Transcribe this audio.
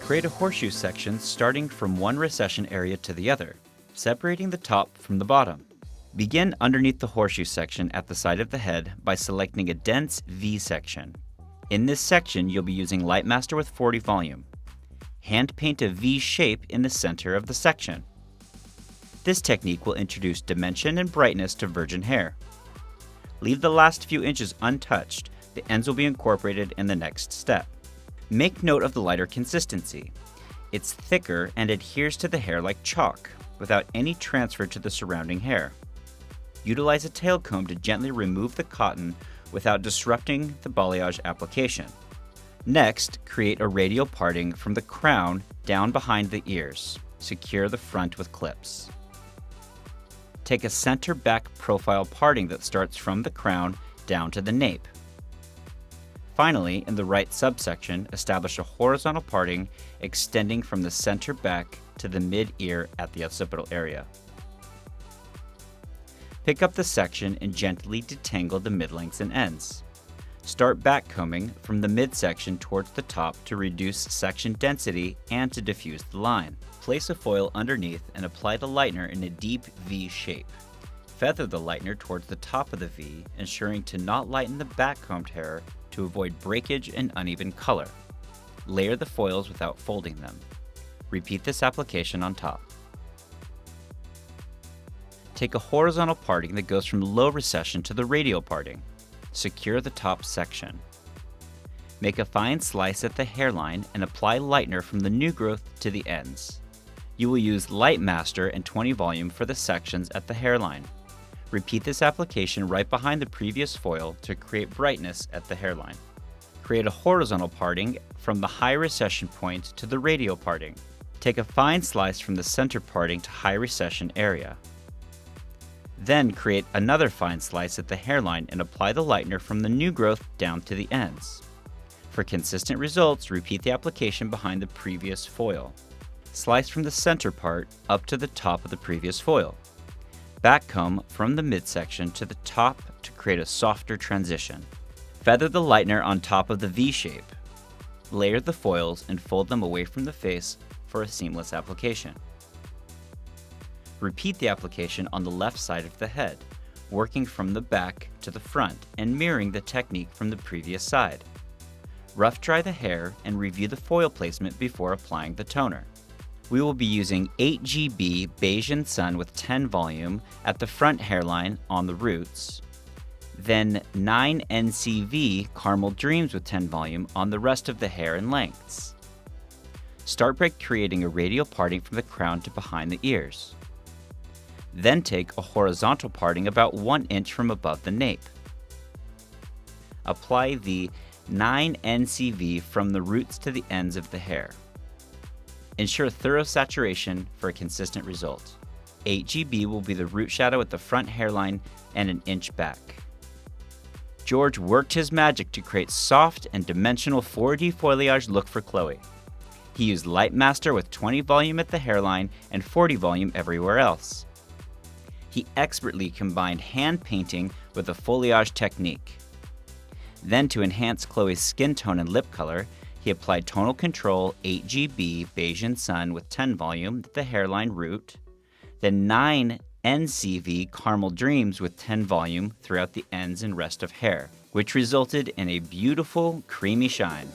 Create a horseshoe section starting from one recession area to the other, separating the top from the bottom. Begin underneath the horseshoe section at the side of the head by selecting a dense V section. In this section, you'll be using Lightmaster with 40 volume. Hand paint a V shape in the center of the section. This technique will introduce dimension and brightness to virgin hair. Leave the last few inches untouched. The ends will be incorporated in the next step. Make note of the lighter consistency. It's thicker and adheres to the hair like chalk, without any transfer to the surrounding hair. Utilize a tail comb to gently remove the cotton without disrupting the balayage application. Next, create a radial parting from the crown down behind the ears. Secure the front with clips. Take a center back profile parting that starts from the crown down to the nape. Finally, in the right subsection, establish a horizontal parting extending from the center back to the mid-ear at the occipital area. Pick up the section and gently detangle the mid-lengths and ends. Start backcombing from the midsection towards the top to reduce section density and to diffuse the line. Place a foil underneath and apply the lightener in a deep V shape. Feather the lightener towards the top of the V, ensuring to not lighten the backcombed hair to avoid breakage and uneven color. Layer the foils without folding them. Repeat this application on top. Take a horizontal parting that goes from low recession to the radial parting. Secure the top section. Make a fine slice at the hairline and apply lightener from the new growth to the ends. You will use Lightmaster and 20 volume for the sections at the hairline. Repeat this application right behind the previous foil to create brightness at the hairline. Create a horizontal parting from the high recession point to the radial parting. Take a fine slice from the center parting to high recession area. Then create another fine slice at the hairline and apply the lightener from the new growth down to the ends. For consistent results, repeat the application behind the previous foil. Slice from the center part up to the top of the previous foil. Backcomb from the midsection to the top to create a softer transition. Feather the lightener on top of the V shape. Layer the foils and fold them away from the face for a seamless application. Repeat the application on the left side of the head, working from the back to the front and mirroring the technique from the previous side. Rough dry the hair and review the foil placement before applying the toner. We will be using 8GB Bayesian Sun with 10 volume at the front hairline on the roots, then 9NCV Caramel Dreams with 10 volume on the rest of the hair and lengths. Start by creating a radial parting from the crown to behind the ears. Then take a horizontal parting about 1 inch from above the nape. Apply the 9NCV from the roots to the ends of the hair. Ensure thorough saturation for a consistent result. 8GB will be the root shadow at the front hairline and 1 inch back. George worked his magic to create soft and dimensional 4D foliage look for Chloe. He used Lightmaster with 20 volume at the hairline and 40 volume everywhere else. He expertly combined hand painting with a foliage technique. Then, to enhance Chloe's skin tone and lip color, he applied Tonal Control 8GB Bayesian Sun with 10 volume at the hairline root, then 9NCV Caramel Dreams with 10 volume throughout the ends and rest of hair, which resulted in a beautiful creamy shine.